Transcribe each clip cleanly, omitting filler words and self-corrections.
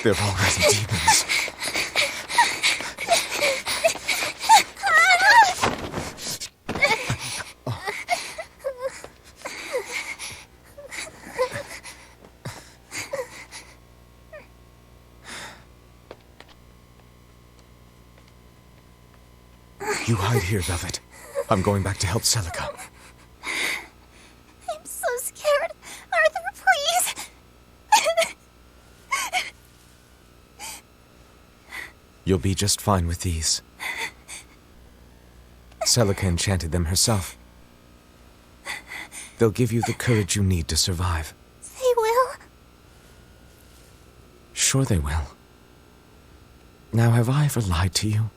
They're already demons. You hide here, Velvet. I'm going back to help Celica. I'm so scared. Arthur, please. You'll be just fine with these. Celica enchanted them herself. They'll give you the courage you need to survive. They will? Sure they will. Now, have I ever lied to you?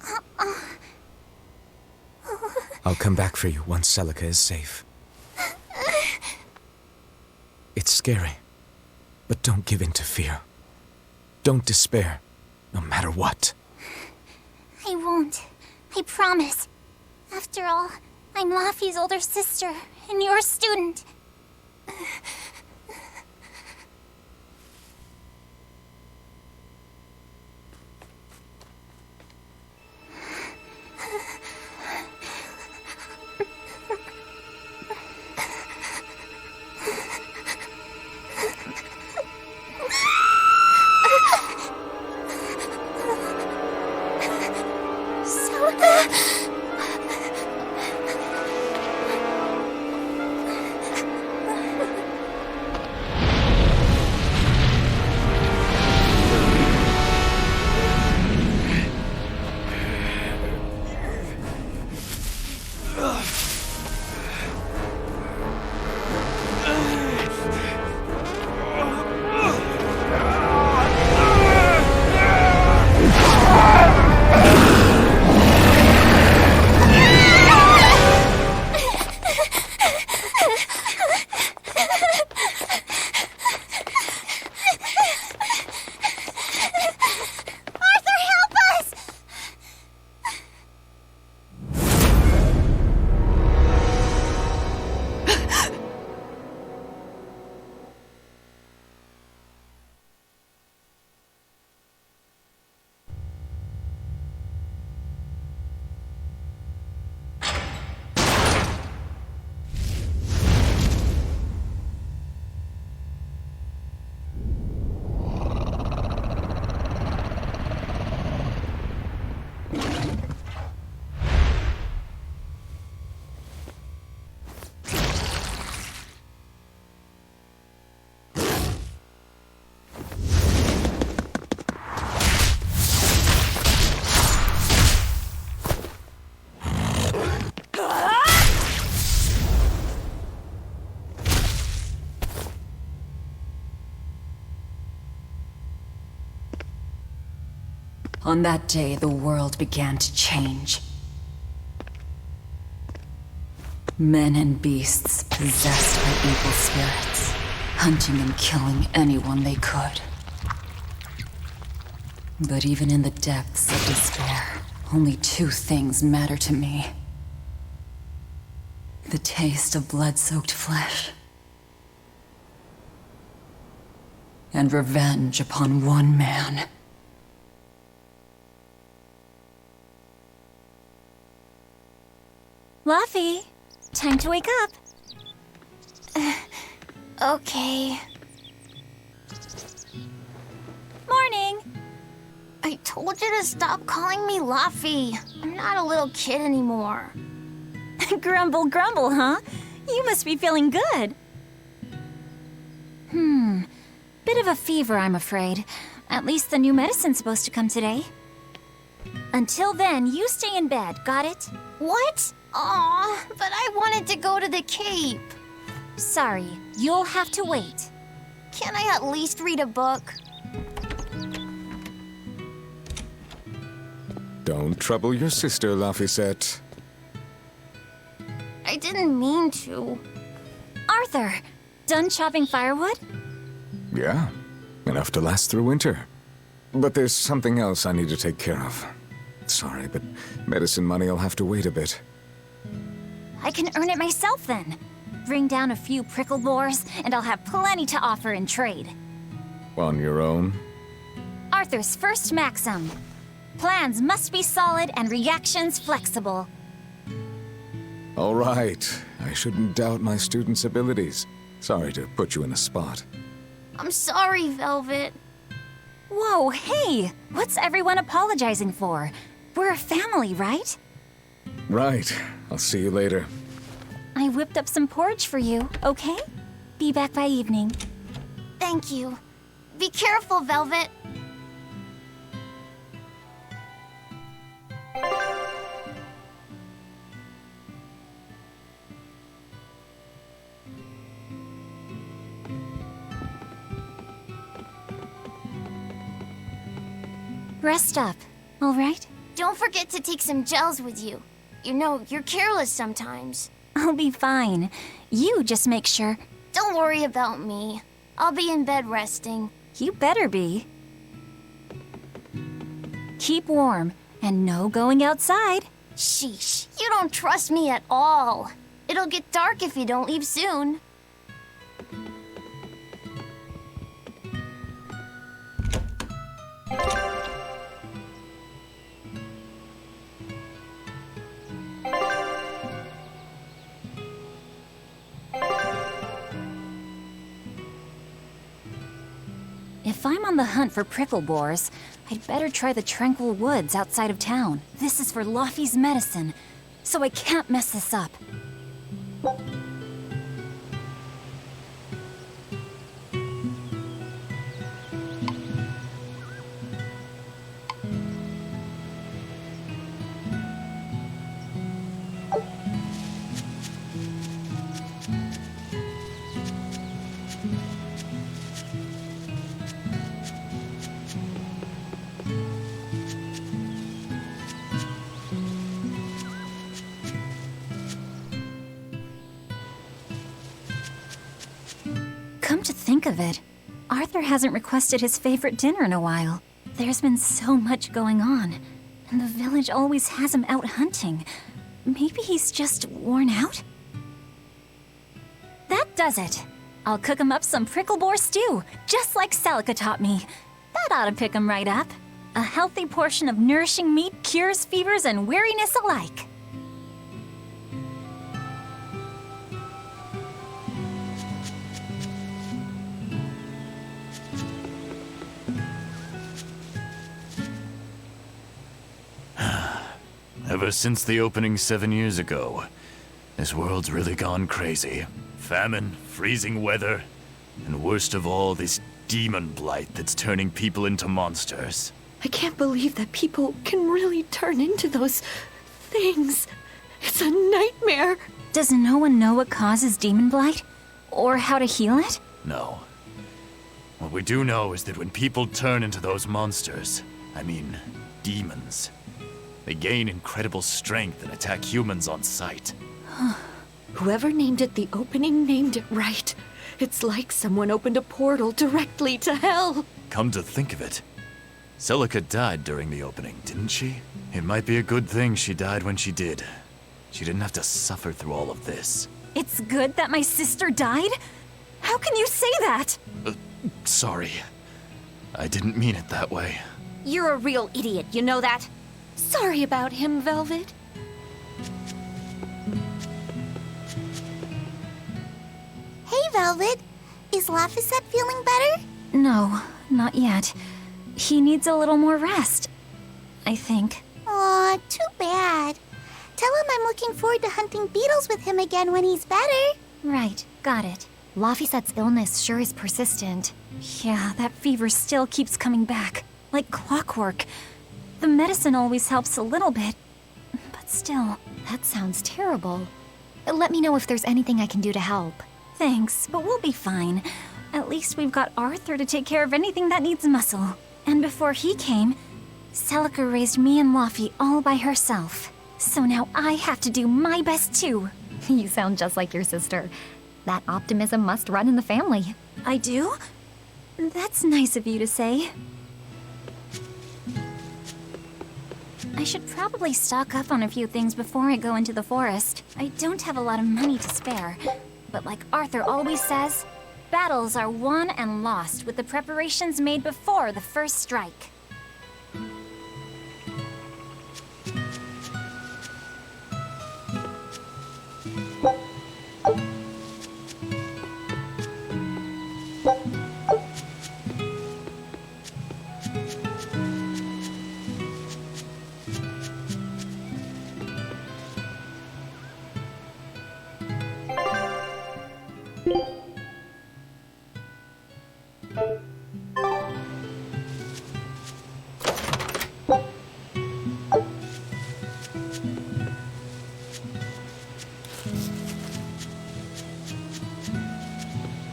I'll come back for you once Celica is safe. It's scary, but don't give in to fear. Don't despair, no matter what. I won't. I promise. After all, I'm Laffy's older sister, and your student. On that day, the world began to change. Men and beasts possessed by evil spirits, hunting and killing anyone they could. But even in the depths of despair, only two things matter to me. The taste of blood-soaked flesh, and revenge upon one man. Laffy, time to wake up. Okay. Morning! I told you to stop calling me Luffy. I'm not a little kid anymore. Grumble, grumble, huh? You must be feeling good. Bit of a fever, I'm afraid. At least the new medicine's supposed to come today. Until then, you stay in bed, got it? What? Aw, but I wanted to go to the Cape. Sorry, you'll have to wait. Can I at least read a book? Don't trouble your sister, Laphicet. I didn't mean to. Arthur, done chopping firewood? Yeah, enough to last through winter. But there's something else I need to take care of. Sorry, but medicine money'll have to wait a bit. I can earn it myself then. Bring down a few prickle boars, and I'll have plenty to offer in trade. On your own? Arthur's first maxim. Plans must be solid and reactions flexible. All right. I shouldn't doubt my students' abilities. Sorry to put you in a spot. I'm sorry, Velvet. Whoa, hey! What's everyone apologizing for? We're a family, right? Right. I'll see you later. I whipped up some porridge for you, okay? Be back by evening. Thank you. Be careful, Velvet. Rest up, all right? Don't forget to take some gels with you. You know, you're careless sometimes. I'll be fine. You just make sure. Don't worry about me. I'll be in bed resting. You better be. Keep warm, and no going outside. Sheesh, you don't trust me at all. It'll get dark if you don't leave soon. If I'm on the hunt for prickle boars, I'd better try the tranquil woods outside of town. This is for Luffy's medicine, so I can't mess this up. Come to think of it, Arthur hasn't requested his favorite dinner in a while. There's been so much going on, and the village always has him out hunting. Maybe he's just worn out? That does it! I'll cook him up some prickle boar stew, just like Celica taught me. That ought to pick him right up. A healthy portion of nourishing meat cures fevers and weariness alike. Ever since the opening 7 years ago, this world's really gone crazy. Famine, freezing weather, and worst of all, this demon blight that's turning people into monsters. I can't believe that people can really turn into those things. It's a nightmare. Does no one know what causes demon blight? Or how to heal it? No. What we do know is that when people turn into those monsters, I mean, demons, they gain incredible strength and attack humans on sight. Whoever named it the opening named it right. It's like someone opened a portal directly to hell. Come to think of it, Celica died during the opening, didn't she? It might be a good thing she died when she did. She didn't have to suffer through all of this. It's good that my sister died? How can you say that? Sorry. I didn't mean it that way. You're a real idiot, you know that? Sorry about him, Velvet. Hey, Velvet. Is Laphicet feeling better? No, not yet. He needs a little more rest, I think. Aw, too bad. Tell him I'm looking forward to hunting beetles with him again when he's better. Right, got it. Lafisette's illness sure is persistent. Yeah, that fever still keeps coming back, like clockwork. The medicine always helps a little bit, but still. That sounds terrible. Let me know if there's anything I can do to help. Thanks, but we'll be fine. At least we've got Arthur to take care of anything that needs muscle. And before he came, Celica raised me and Laffy all by herself. So now I have to do my best too. You sound just like your sister. That optimism must run in the family. I do? That's nice of you to say. I should probably stock up on a few things before I go into the forest. I don't have a lot of money to spare, but like Arthur always says, battles are won and lost with the preparations made before the first strike.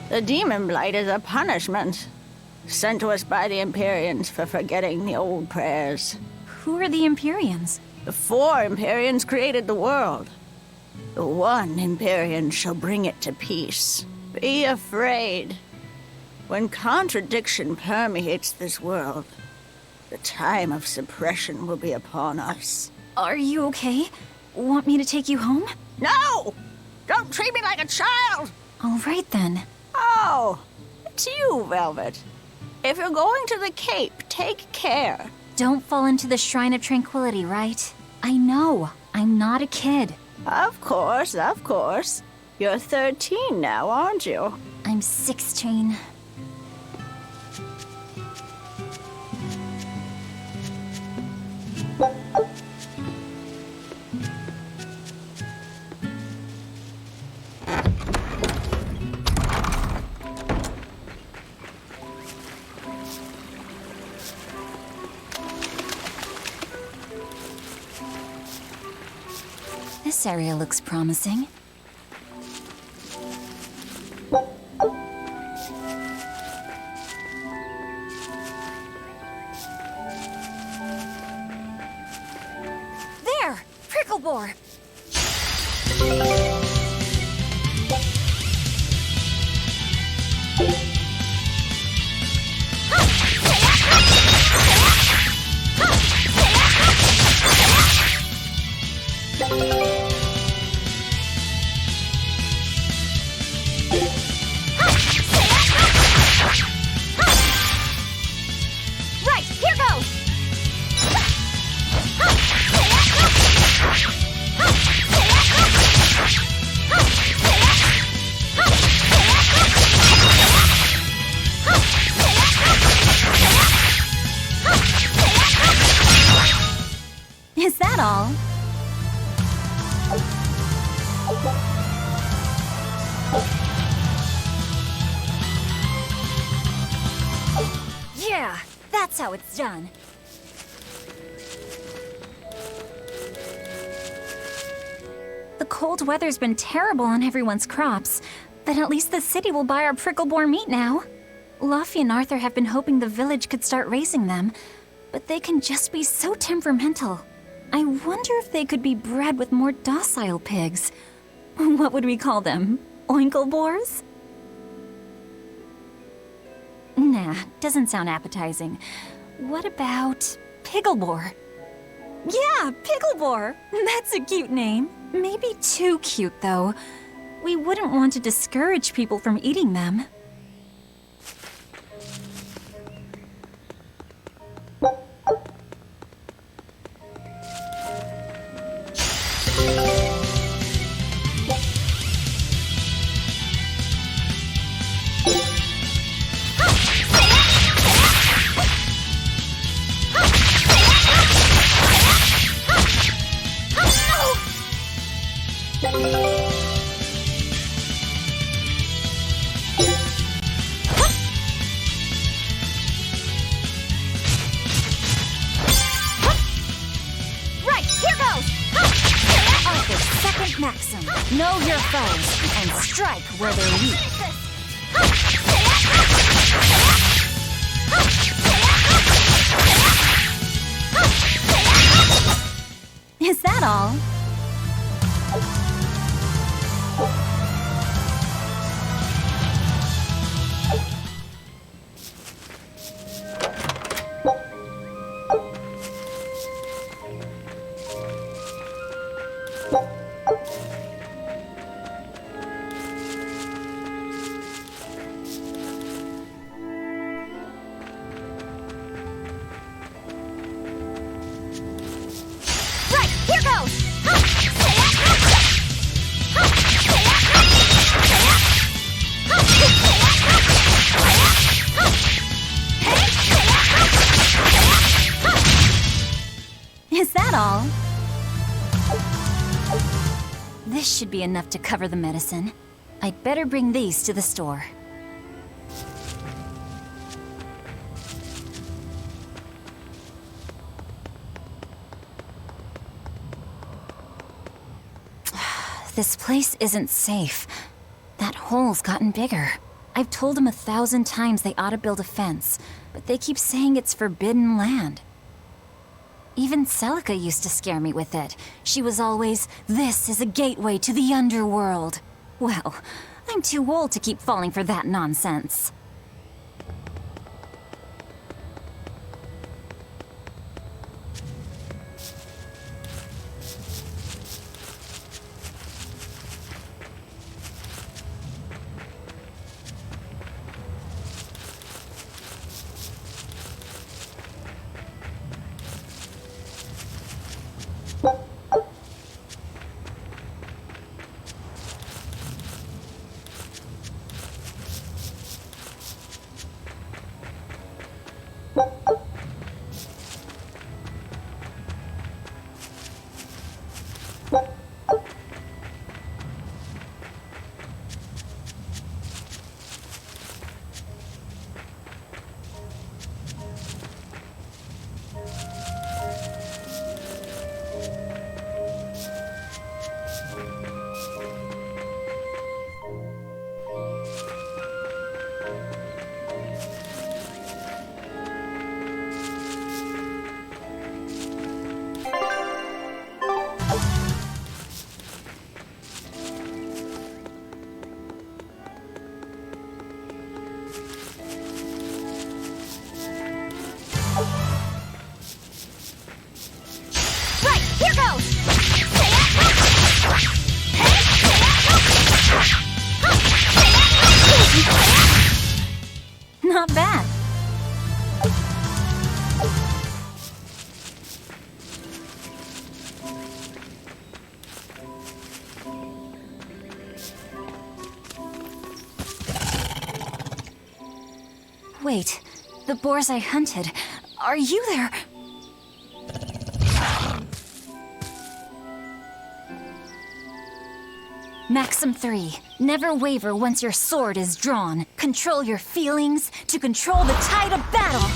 The demon blight is a punishment sent to us by the Empyreans for forgetting the old prayers. Who are the Empyreans? The 4 Empyreans created the world. The 1 Empyrean shall bring it to peace. Be afraid. When contradiction permeates this world, the time of suppression will be upon us. Are you okay? Want me to take you home? No! Don't treat me like a child! All right then. Oh, it's you, Velvet. If you're going to the Cape, take care. Don't fall into the Shrine of Tranquility, right? I know. I'm not a kid. Of course, of course. You're 13 now, aren't you? I'm 16. This area looks promising. There! Prickle boar! Right, here goes! Is that all? Yeah, that's how it's done. The cold weather's been terrible on everyone's crops, but at least the city will buy our prickle-boar meat now. Luffy and Arthur have been hoping the village could start raising them, but they can just be so temperamental. I wonder if they could be bred with more docile pigs. What would we call them? Oinkle-boars? Nah, doesn't sound appetizing. What about Piggleboar? Yeah, Piggleboar! That's a cute name. Maybe too cute, though. We wouldn't want to discourage people from eating them. powers and strike where they're weak. Is that all? This should be enough to cover the medicine. I'd better bring these to the store. This place isn't safe. That hole's gotten bigger. I've told them 1,000 times they ought to build a fence, but they keep saying it's forbidden land. Even Celica used to scare me with it. She was always, "This is a gateway to the underworld." Well, I'm too old to keep falling for that nonsense. Not bad. Wait, the boars I hunted. Are you there? Maxim 3. Never waver once your sword is drawn. Control your feelings to control the tide of battle.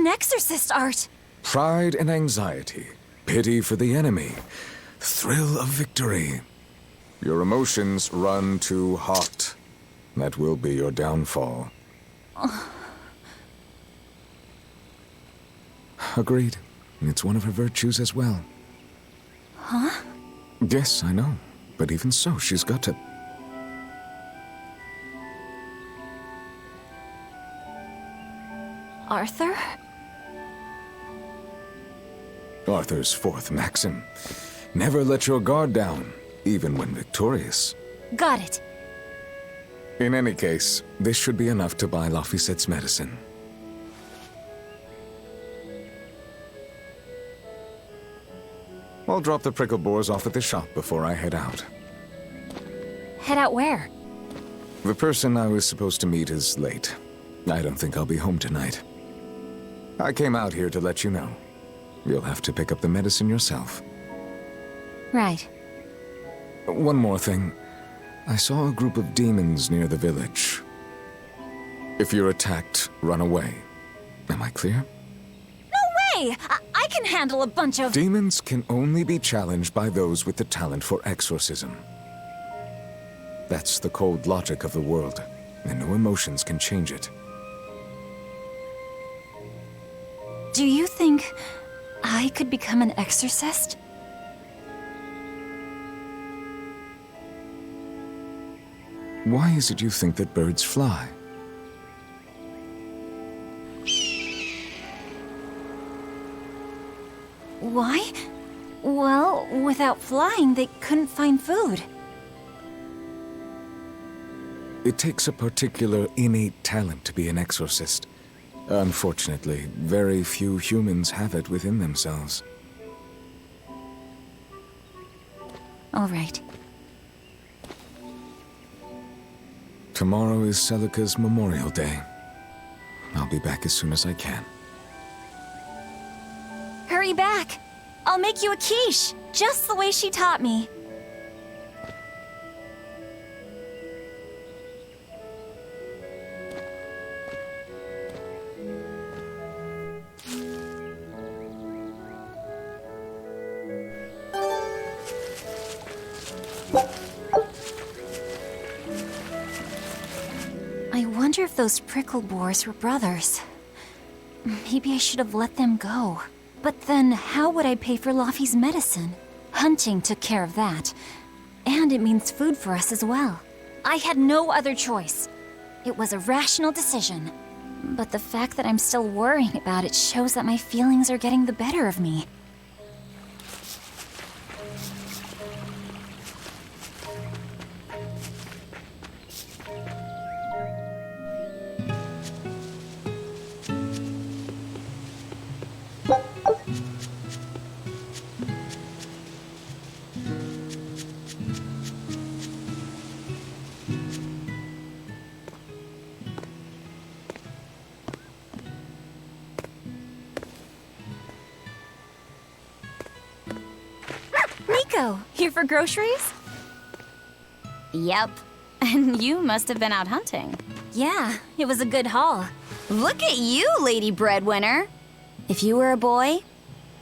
exorcist, Art. Pride and anxiety, pity for the enemy, thrill of victory. Your emotions run too hot. That will be your downfall. Agreed. It's one of her virtues as well. Huh? Yes, I know. But even so, she's got to... Arthur? Arthur's fourth maxim. Never let your guard down, even when victorious. Got it. In any case, this should be enough to buy Lafisette's medicine. I'll drop the prickle boars off at the shop before I head out. Head out where? The person I was supposed to meet is late. I don't think I'll be home tonight. I came out here to let you know. You'll have to pick up the medicine yourself. Right. One more thing. I saw a group of demons near the village. If you're attacked, run away. Am I clear? No way! I can handle a bunch of... Demons can only be challenged by those with the talent for exorcism. That's the cold logic of the world, and no emotions can change it. Do you think I could become an exorcist? Why is it you think that birds fly? Why? Well, without flying, they couldn't find food. It takes a particular innate talent to be an exorcist. Unfortunately, very few humans have it within themselves. All right. Tomorrow is Celica's Memorial Day. I'll be back as soon as I can. Hurry back! I'll make you a quiche, just the way she taught me. I wonder if those prickle boars were brothers. Maybe I should have let them go. But then, how would I pay for Laffy's medicine? Hunting took care of that. And it means food for us as well. I had no other choice. It was a rational decision. But the fact that I'm still worrying about it shows that my feelings are getting the better of me. Nico, here for groceries? Yep. And you must have been out hunting. Yeah, it was a good haul. Look at you, Lady Breadwinner. If you were a boy,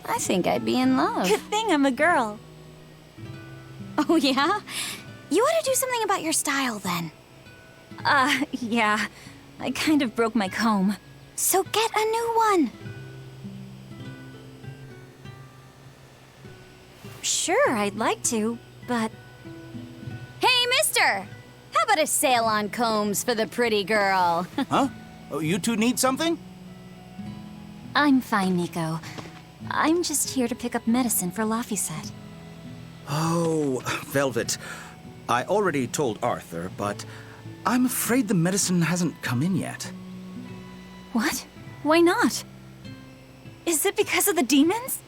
I think I'd be in love. Good thing I'm a girl. Oh, yeah? You ought to do something about your style, then. Yeah. I kind of broke my comb. So get a new one. Sure, I'd like to, but... Hey, mister! How about a sale on combs for the pretty girl? Huh? Oh, you two need something? I'm fine, Nico. I'm just here to pick up medicine for Laffyset. Oh, Velvet. I already told Arthur, but I'm afraid the medicine hasn't come in yet. What? Why not? Is it because of the demons?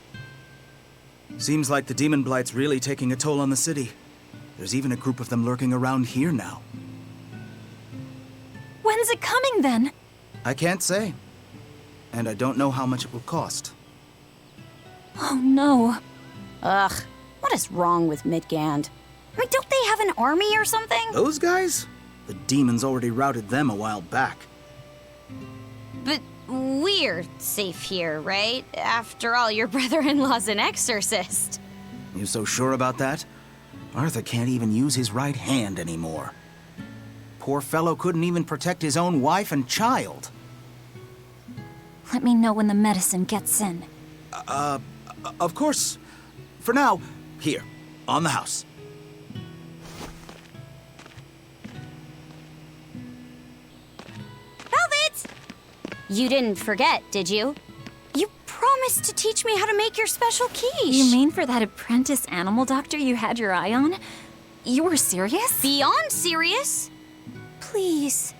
Seems like the demon blight's really taking a toll on the city. There's even a group of them lurking around here now. When's it coming, then? I can't say. And I don't know how much it will cost. Oh, no. Ugh, what is wrong with Midgand? I mean, don't they have an army or something? Those guys? The demons already routed them a while back. But we're safe here, right? After all, your brother-in-law's an exorcist. You so sure about that? Arthur can't even use his right hand anymore. Poor fellow couldn't even protect his own wife and child. Let me know when the medicine gets in. Of course. For now, here, on the house. Velvet! You didn't forget, did you? You promised to teach me how to make your special quiche. You mean for that apprentice animal doctor you had your eye on? You were serious? Beyond serious? Please.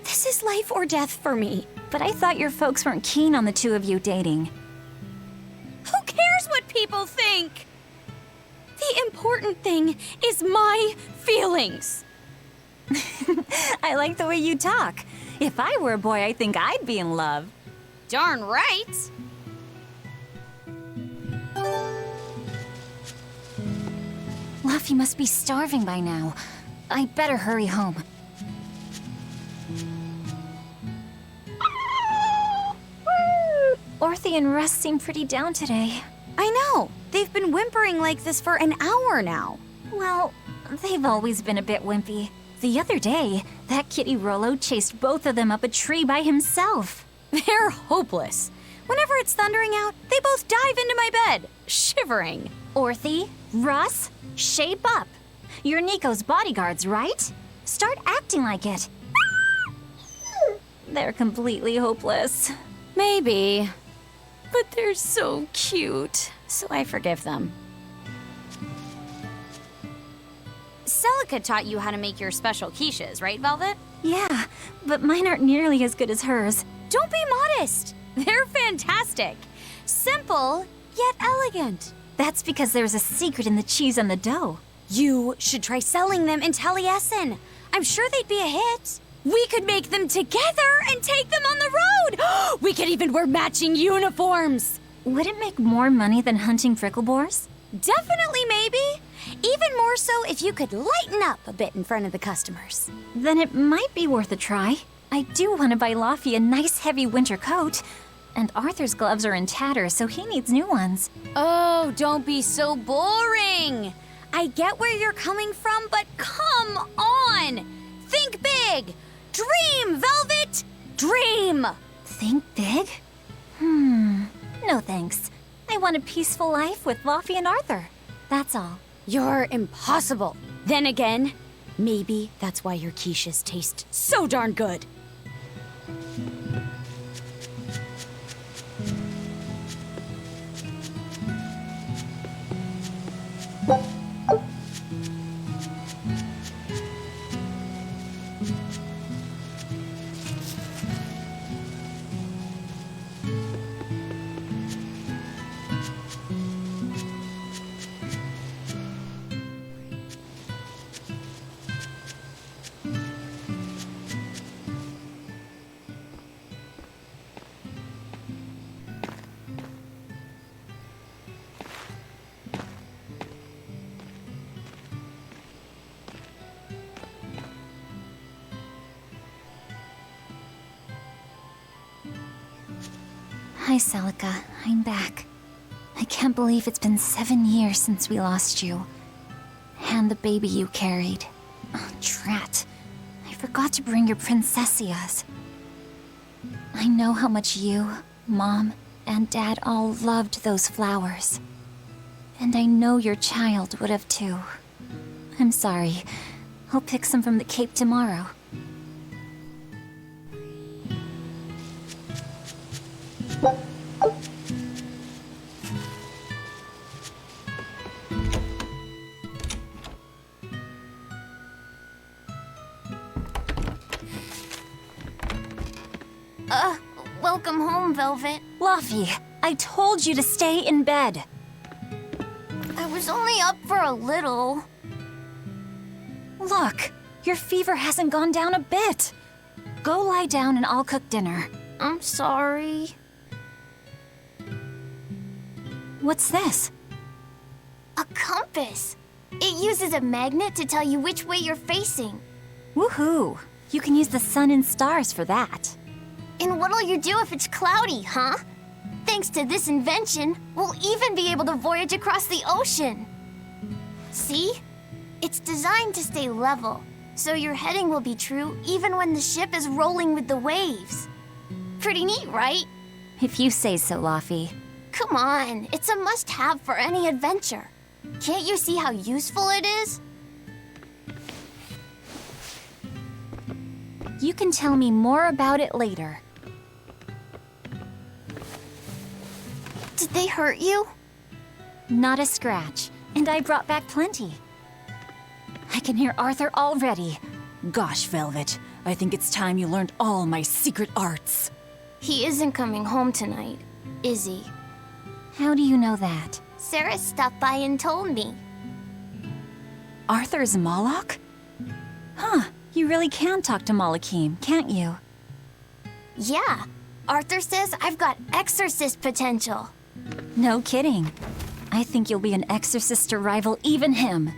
This is life or death for me. But I thought your folks weren't keen on the two of you dating. Who cares what people think? The important thing is my feelings. I like the way you talk. If I were a boy, I think I'd be in love. Darn right. Luffy must be starving by now. I better hurry home. Orthe and Russ seem pretty down today. I know. They've been whimpering like this for an hour now. Well, they've always been a bit wimpy. The other day, that kitty Rollo chased both of them up a tree by himself. They're hopeless. Whenever it's thundering out, they both dive into my bed, shivering. Orthe, Russ, shape up. You're Nico's bodyguards, right? Start acting like it. They're completely hopeless. Maybe. But they're so cute, so I forgive them. Celica taught you how to make your special quiches, right, Velvet? Yeah, but mine aren't nearly as good as hers. Don't be modest. They're fantastic. Simple, yet elegant. That's because there's a secret in the cheese and the dough. You should try selling them in Taliesin. I'm sure they'd be a hit. We could make them together and take them on the road! We could even wear matching uniforms! Would it make more money than hunting fricklebores? Definitely, maybe. Even more so if you could lighten up a bit in front of the customers. Then it might be worth a try. I do want to buy Luffy a nice heavy winter coat. And Arthur's gloves are in tatters, so he needs new ones. Oh, don't be so boring! I get where you're coming from, but come on! Think big! Dream, Velvet! Dream! Think big? No thanks. I want a peaceful life with Luffy and Arthur. That's all. You're impossible. Then again, maybe that's why your quiches taste so darn good. Hi, Celica. I'm back. I can't believe it's been 7 years since we lost you. And the baby you carried. Oh, drat. I forgot to bring your princessias. I know how much you, Mom, and Dad all loved those flowers. And I know your child would have too. I'm sorry. I'll pick some from the Cape tomorrow. Welcome home, Velvet. Luffy, I told you to stay in bed. I was only up for a little. Look, your fever hasn't gone down a bit. Go lie down and I'll cook dinner. I'm sorry. What's this? A compass. It uses a magnet to tell you which way you're facing. Woohoo! You can use the sun and stars for that. And what'll you do if it's cloudy, huh? Thanks to this invention, we'll even be able to voyage across the ocean. See? It's designed to stay level, so your heading will be true even when the ship is rolling with the waves. Pretty neat, right? If you say so, Laffy. Come on, it's a must-have for any adventure. Can't you see how useful it is? You can tell me more about it later. Did they hurt you? Not a scratch, and I brought back plenty. I can hear Arthur already. Gosh, Velvet, I think it's time you learned all my secret arts. He isn't coming home tonight, is he? How do you know that? Sarah stopped by and told me. Arthur's Moloch? Huh, you really can talk to Malakim, can't you? Yeah, Arthur says I've got exorcist potential. No kidding. I think you'll be an exorcist to rival even him.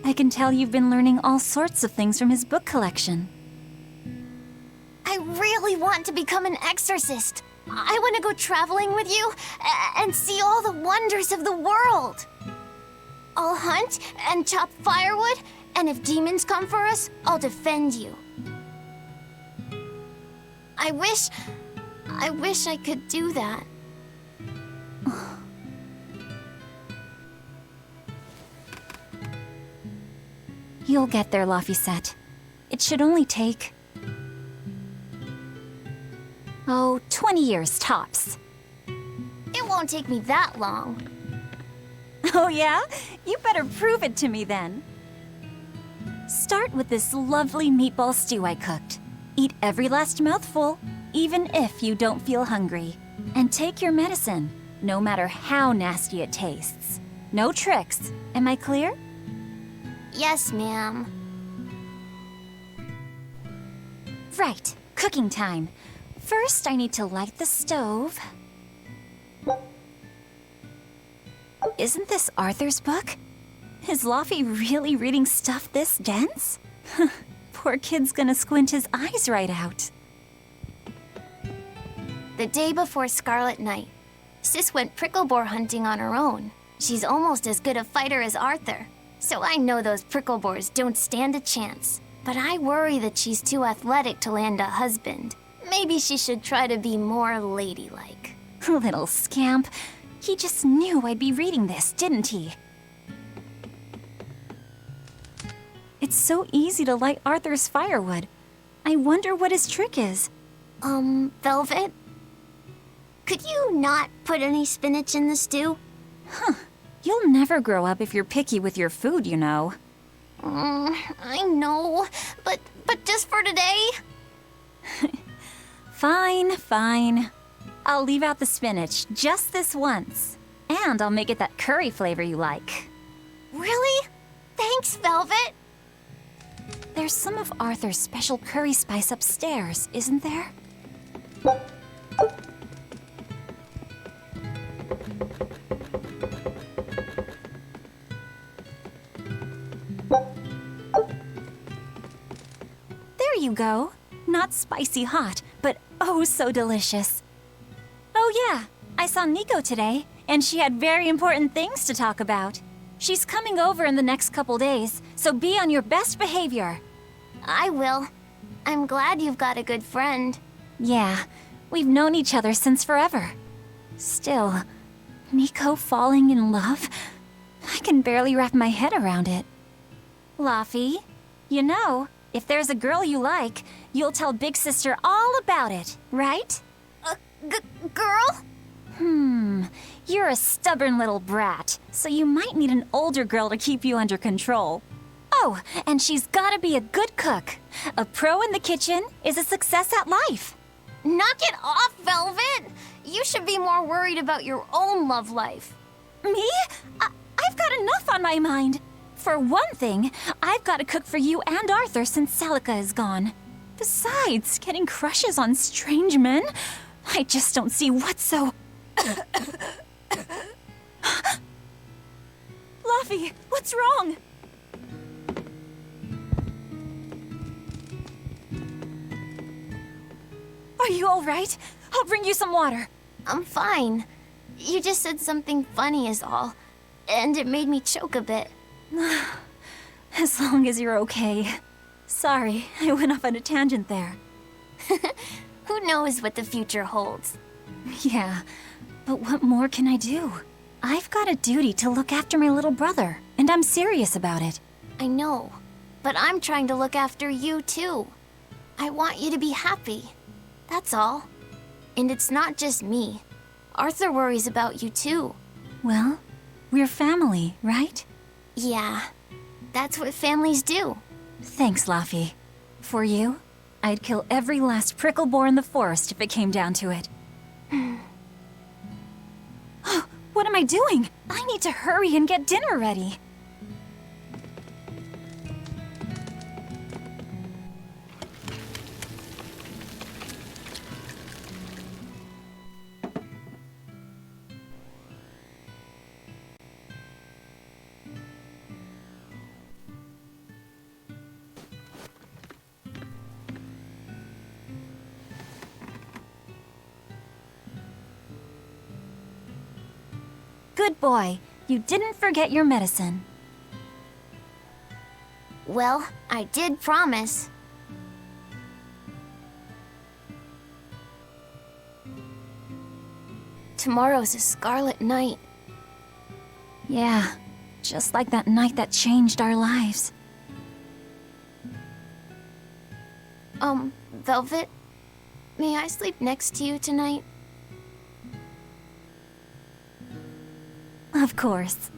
I can tell you've been learning all sorts of things from his book collection. I really want to become an exorcist. I want to go traveling with you and see all the wonders of the world. I'll hunt and chop firewood, and if demons come for us, I'll defend you. I wish I could do that. You'll get there, Laphicet. It should only take... 20 years tops. It won't take me that long. Oh yeah? You better prove it to me then. Start with this lovely meatball stew I cooked. Eat every last mouthful, even if you don't feel hungry. And take your medicine, no matter how nasty it tastes. No tricks. Am I clear? Yes, ma'am. Right, cooking time. First, I need to light the stove. Isn't this Arthur's book? Is Laffy really reading stuff this dense? Poor kid's gonna squint his eyes right out. The day before Scarlet Night, Sis went prickle-boar hunting on her own. She's almost as good a fighter as Arthur, so I know those prickle-boars don't stand a chance. But I worry that she's too athletic to land a husband. Maybe she should try to be more ladylike. Little scamp. He just knew I'd be reading this, didn't he? It's so easy to light Arthur's firewood. I wonder what his trick is. Velvet? Could you not put any spinach in the stew? You'll never grow up if you're picky with your food, you know. I know, but just for today? Fine, fine. I'll leave out the spinach just this once. And I'll make it that curry flavor you like. Really? Thanks, Velvet. There's some of Arthur's special curry spice upstairs, isn't there? There you go. Not spicy hot, but oh so delicious. Oh yeah, I saw Nico today, and she had very important things to talk about. She's coming over in the next couple days, so be on your best behavior. I will. I'm glad you've got a good friend. Yeah, we've known each other since forever. Still, Nico falling in love? I can barely wrap my head around it. Laffy, you know, if there's a girl you like, you'll tell Big Sister all about it, right? Girl? You're a stubborn little brat, so you might need an older girl to keep you under control. Oh, and she's gotta be a good cook. A pro in the kitchen is a success at life. Knock it off, Velvet! You should be more worried about your own love life. Me? I've got enough on my mind. For one thing, I've got to cook for you and Arthur since Celica is gone. Besides, getting crushes on strange men? I just don't see what's so... Laffy, what's wrong? Are you all right? I'll bring you some water. I'm fine. You just said something funny is all, and it made me choke a bit. As long as you're okay. Sorry, I went off on a tangent there. Who knows what the future holds? Yeah, but what more can I do? I've got a duty to look after my little brother, and I'm serious about it. I know, but I'm trying to look after you too. I want you to be happy. That's all. And it's not just me. Arthur worries about you too. Well, we're family, right? Yeah, that's what families do. Thanks, Laffy. For you, I'd kill every last prickle boar in the forest if it came down to it. What am I doing? I need to hurry and get dinner ready. Good boy. You didn't forget your medicine. Well, I did promise. Tomorrow's a Scarlet night. Yeah, just like that night that changed our lives. Velvet, may I sleep next to you tonight? Of course.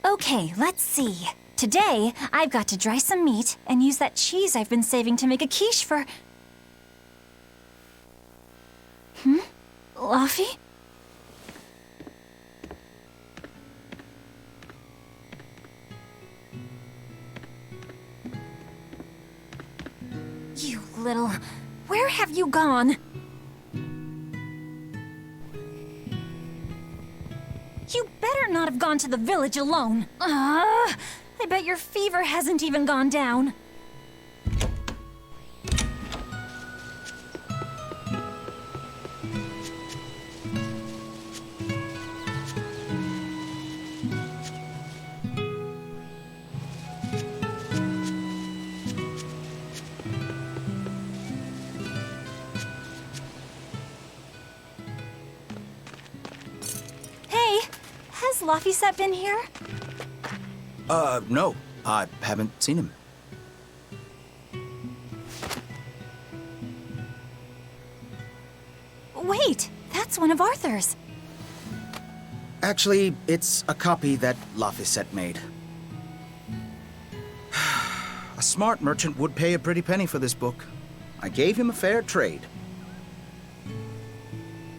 Okay, let's see. Today, I've got to dry some meat and use that cheese I've been saving to make a quiche for... Laffy? You little... Where have you gone? You better not have gone to the village alone. I bet your fever hasn't even gone down. Hey, has Laffy been here? No. I haven't seen him. Wait, that's one of Arthur's. Actually, it's a copy that Laffy made. A smart merchant would pay a pretty penny for this book. I gave him a fair trade.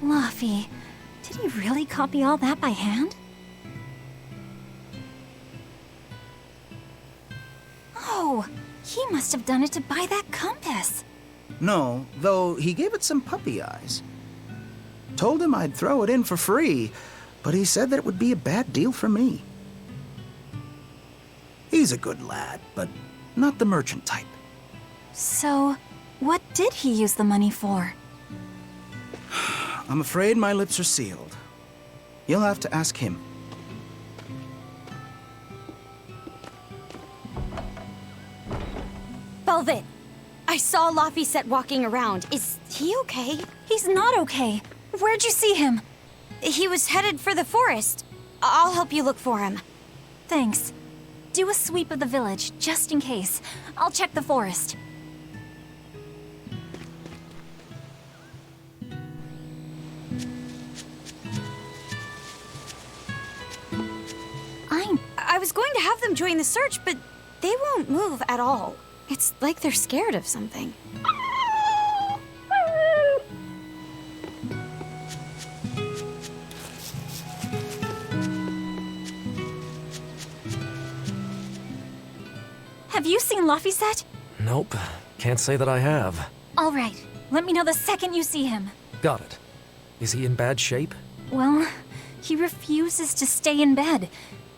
Laffy, did he really copy all that by hand? Oh, he must have done it to buy that compass. No, though he gave it some puppy eyes. Told him I'd throw it in for free, but he said that it would be a bad deal for me. He's a good lad, but not the merchant type. So, what did he use the money for? I'm afraid my lips are sealed. You'll have to ask him. Velvet, I saw Laffy walking around. Is he okay? He's not okay. Where'd you see him? He was headed for the forest. I'll help you look for him. Thanks. Do a sweep of the village, just in case. I'll check the forest. I was going to have them join the search, but they won't move at all. It's like they're scared of something. Have you seen Laphicet? Nope. Can't say that I have. All right. Let me know the second you see him. Got it. Is he in bad shape? Well, he refuses to stay in bed.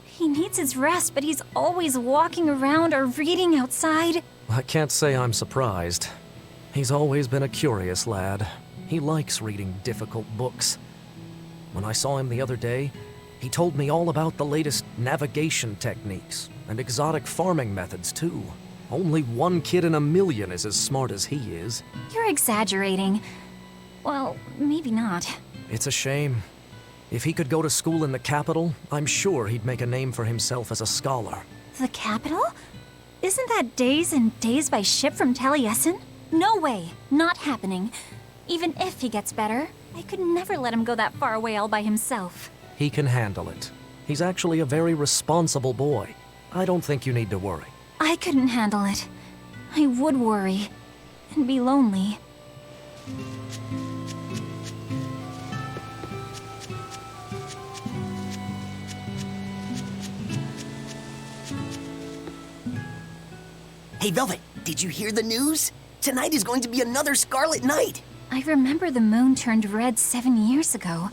He needs his rest, but he's always walking around or reading outside. I can't say I'm surprised. He's always been a curious lad. He likes reading difficult books. When I saw him the other day, he told me all about the latest navigation techniques and exotic farming methods, too. Only one kid in a million is as smart as he is. You're exaggerating. Well, maybe not. It's a shame. If he could go to school in the capital, I'm sure he'd make a name for himself as a scholar. The capital? Isn't that days and days by ship from Taliesin? No way. Not happening. Even if he gets better, I could never let him go that far away all by himself. He can handle it. He's actually a very responsible boy. I don't think you need to worry. I couldn't handle it. I would worry. And be lonely. Hey, Velvet, did you hear the news? Tonight is going to be another Scarlet night. I remember the moon turned red 7 years ago.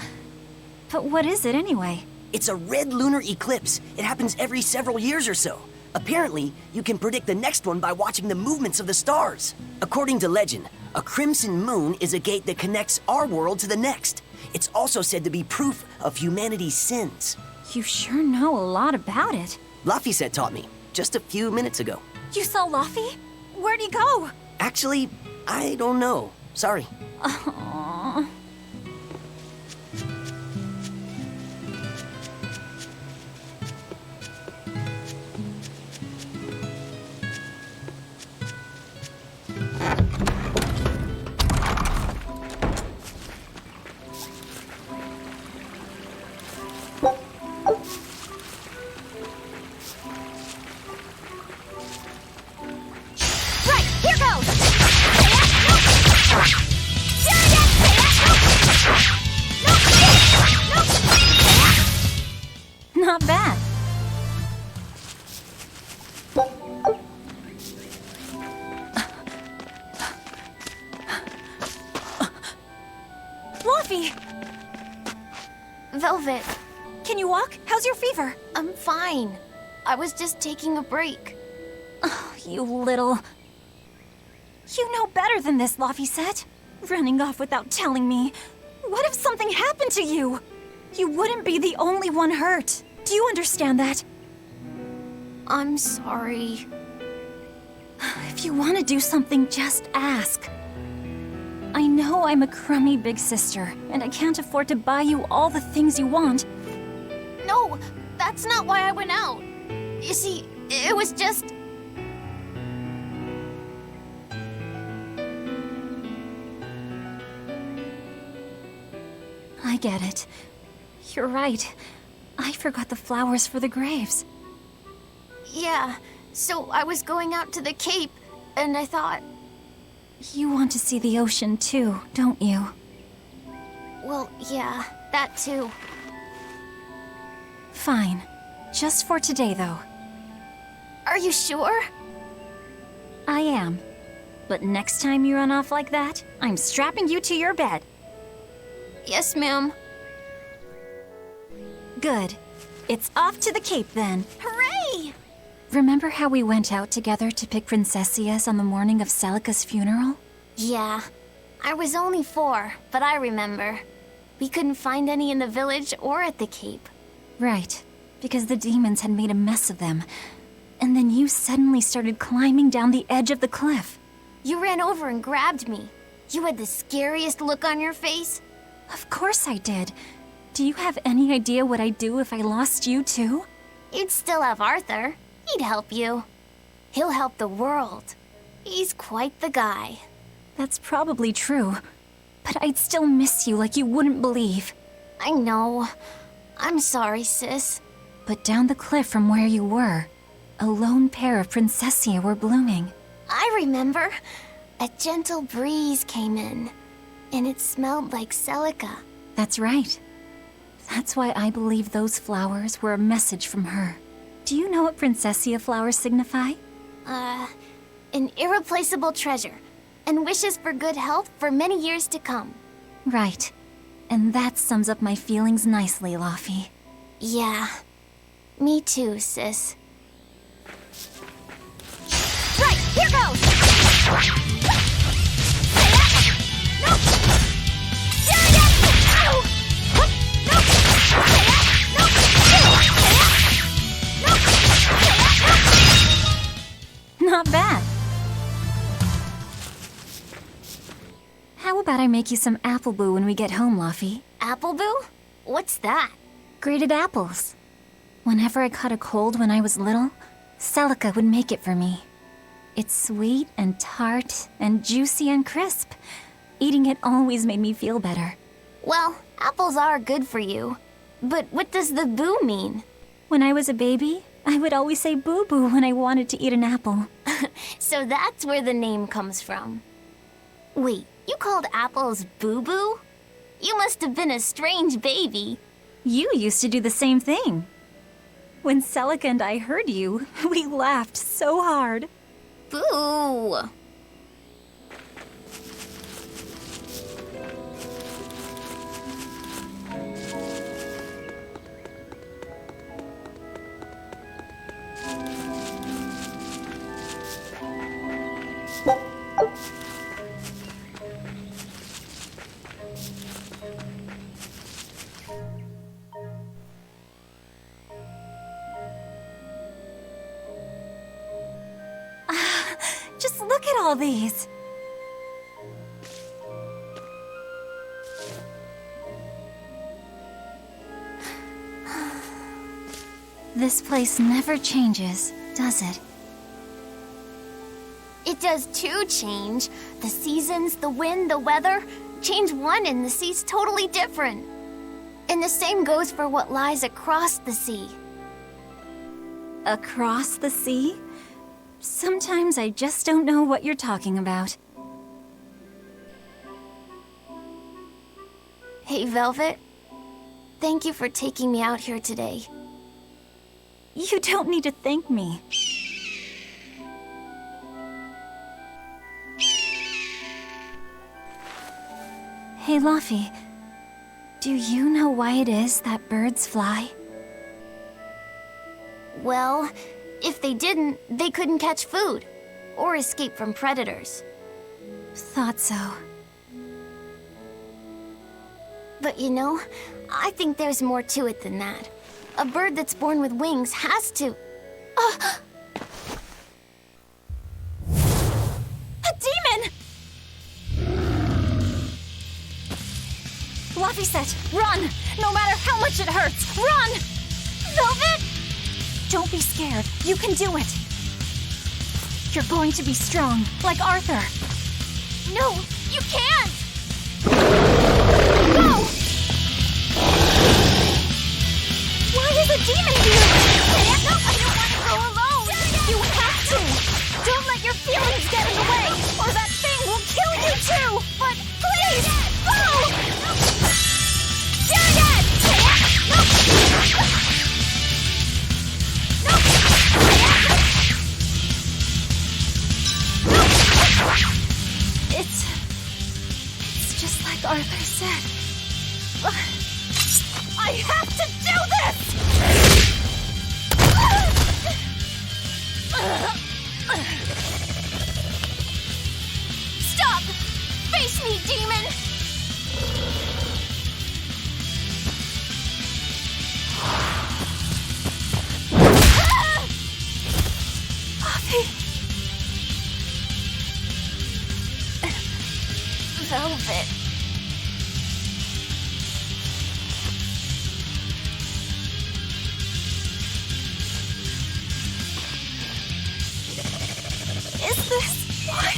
But what is it anyway? It's a red lunar eclipse. It happens every several years or so. Apparently, you can predict the next one by watching the movements of the stars. According to legend, a crimson moon is a gate that connects our world to the next. It's also said to be proof of humanity's sins. You sure know a lot about it. Laphicet taught me, just a few minutes ago. You saw Laphi? Where'd he go? Actually, I don't know. Sorry. Aww. Not bad. Fluffy! Velvet, Can you walk? How's your fever? I'm fine. I was just taking a break. Oh, you little... You know better than this, Laphicet. Running off without telling me. What if something happened to you? You wouldn't be the only one hurt. Do you understand that? I'm sorry. If you want to do something, just ask. I know I'm a crummy big sister, and I can't afford to buy you all the things you want. No, that's not why I went out. You see, it was just... I get it. You're right. I forgot the flowers for the graves. Yeah, so I was going out to the Cape, and I thought... You want to see the ocean too, don't you? Well, yeah, that too. Fine. Just for today, though. Are you sure? I am. But next time you run off like that, I'm strapping you to your bed. Yes, ma'am. Good. It's off to the Cape then. Hooray! Remember how we went out together to pick princessias on the morning of Celica's funeral? Yeah. I was only 4, but I remember. We couldn't find any in the village or at the Cape. Right. Because the demons had made a mess of them. And then you suddenly started climbing down the edge of the cliff. You ran over and grabbed me. You had the scariest look on your face. Of course I did. Do you have any idea what I'd do if I lost you too? You'd still have Arthur. He'd help you. He'll help the world. He's quite the guy. That's probably true. But I'd still miss you like you wouldn't believe. I know. I'm sorry, sis. But down the cliff from where you were, a lone pair of princessia were blooming. I remember. A gentle breeze came in, and it smelled like Celica. That's right. That's why I believe those flowers were a message from her. Do you know what princessia flowers signify? An irreplaceable treasure, and wishes for good health for many years to come. Right. And that sums up my feelings nicely, Laufey. Yeah. Me too, sis. Right, here goes! No! Not bad. How about I make you some apple boo when we get home, Laufey? Appleboo? What's that? Grated apples. Whenever I caught a cold when I was little, Celica would make it for me. It's sweet and tart and juicy and crisp. Eating it always made me feel better. Well, apples are good for you. But what does the boo mean? When I was a baby, I would always say boo-boo when I wanted to eat an apple. So that's where the name comes from. Wait, you called apples boo-boo? You must have been a strange baby. You used to do the same thing. When Celica and I heard you, we laughed so hard. Boo! Just look at all these. This place never changes, does it? It does too change. The seasons, the wind, the weather. Change one and the sea's totally different. And the same goes for what lies across the sea. Across the sea? Sometimes I just don't know what you're talking about. Hey, Velvet. Thank you for taking me out here today. You don't need to thank me. Hey, Laufey. Do you know why it is that birds fly? Well, if they didn't, they couldn't catch food or escape from predators. Thought so. But you know, I think there's more to it than that. A bird that's born with wings has to... A demon! Laufey said, run! No matter how much it hurts, run! Velvet! Don't be scared. You can do it. You're going to be strong, like Arthur. No, you can't! Go! Why is a demon here? No, I don't want to go alone! You have to! Don't let your feelings get in the way, or that thing will kill you too! But please, go! It's just like Arthur said. I have to do this! Stop! Face me, demon! Velvet. Is this what?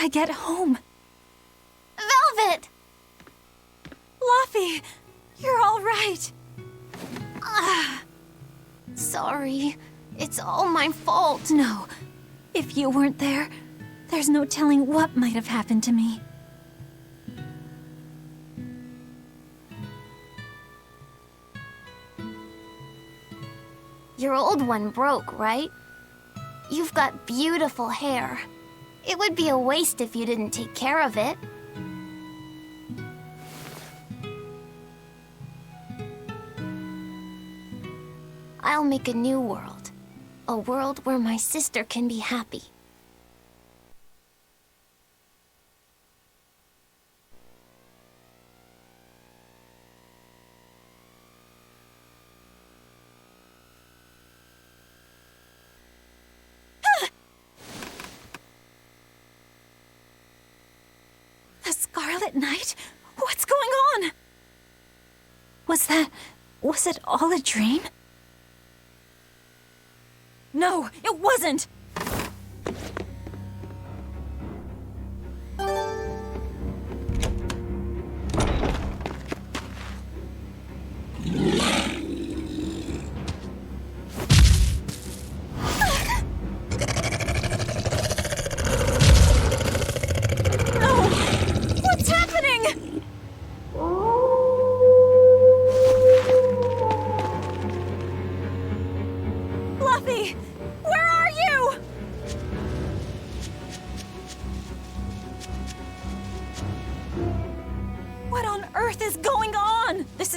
I get home? Velvet! Luffy, you're all right. Sorry. It's all my fault. No, if you weren't there, there's no telling what might have happened to me. Your old one broke, right? You've got beautiful hair. It would be a waste if you didn't take care of it. I'll make a new world. A world where my sister can be happy. The Scarlet Knight? What's going on? Was it all a dream? No, it wasn't!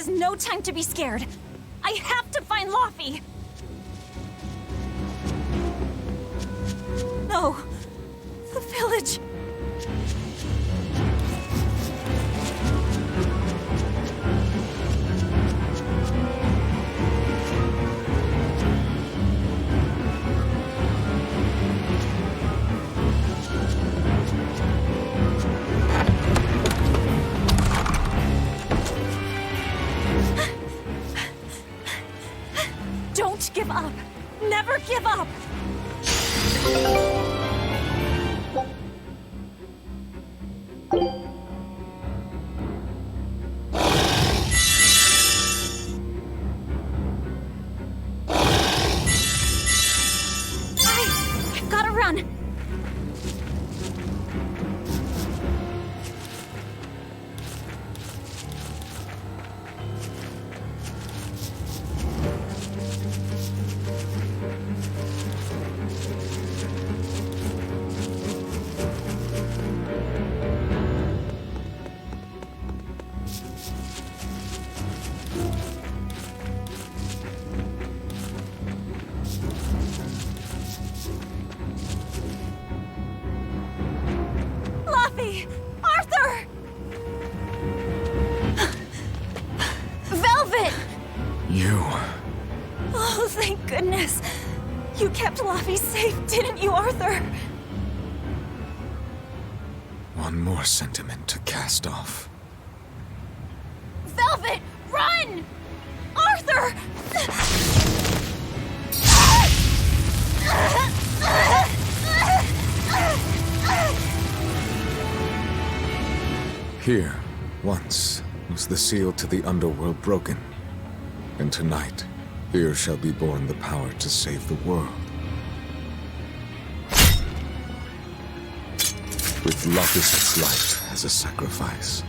No time to be scared. I have to find Luffy. No, the village. Give up. Never give up. I've got to run. Arthur! Velvet! You... Oh, thank goodness. You kept Luffy safe, didn't you, Arthur? One more sentiment to cast off. Velvet, run! Arthur! Here, once, was the seal to the underworld broken. And tonight, here shall be born the power to save the world. With Locust's life as a sacrifice.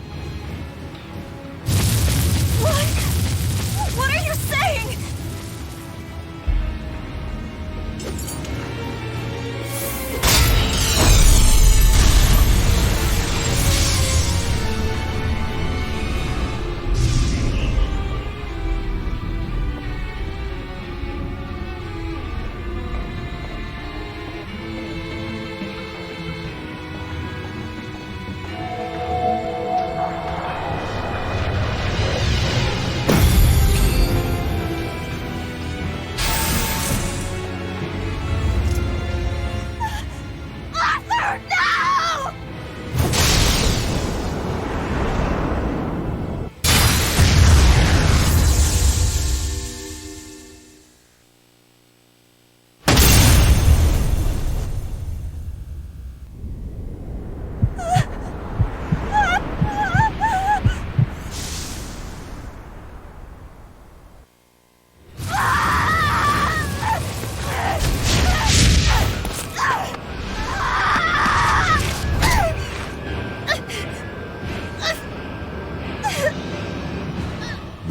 What? What are you saying?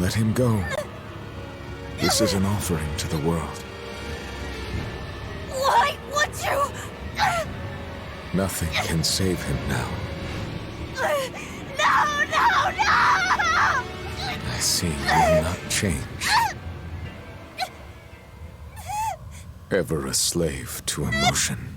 Let him go. This is an offering to the world. Why would you? Nothing can save him now. No, no, no! I see you will not change. Ever a slave to emotion.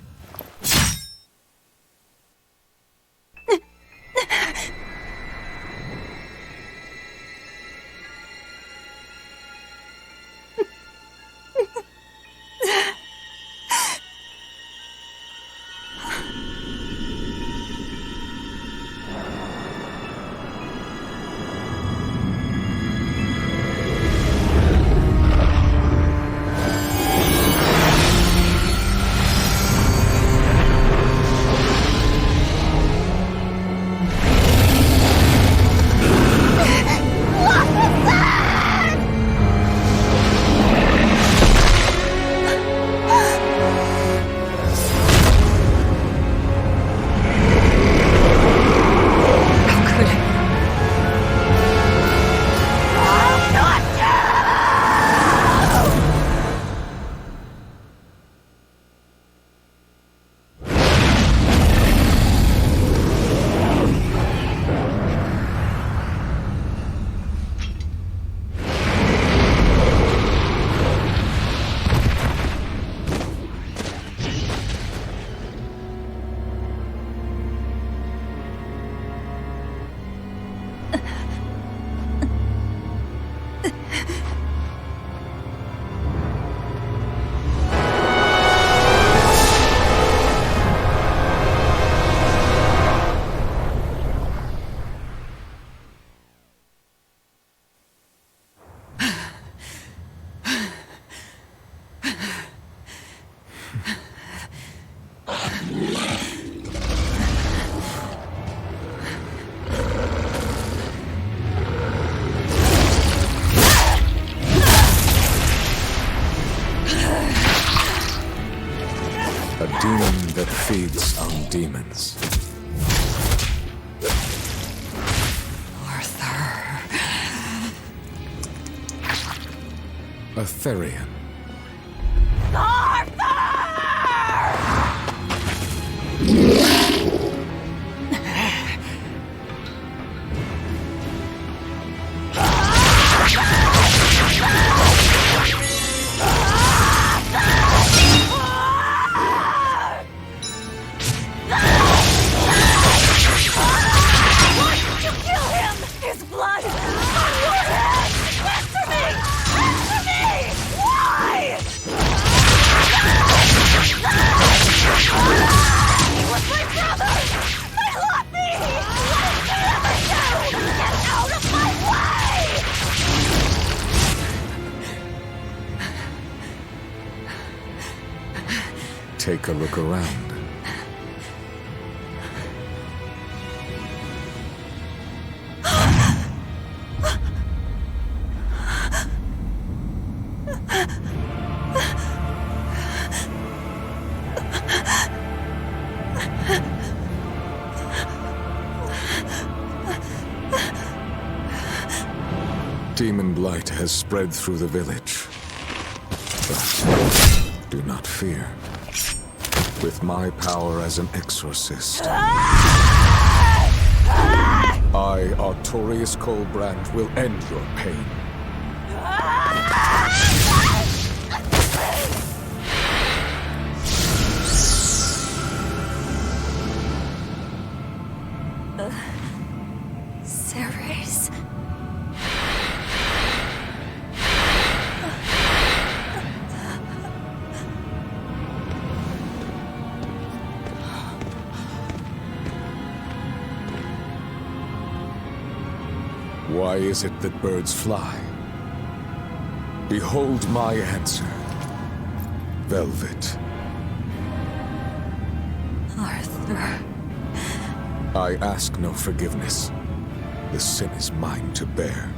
A demon that feeds on demons. A Therian. Take a look around. Demon blight has spread through the village. But do not fear. With my power as an exorcist, I, Artorius Colbrand, will end your pain. Ceres. Why is it that birds fly? Behold my answer. Velvet. Arthur. I ask no forgiveness. The sin is mine to bear.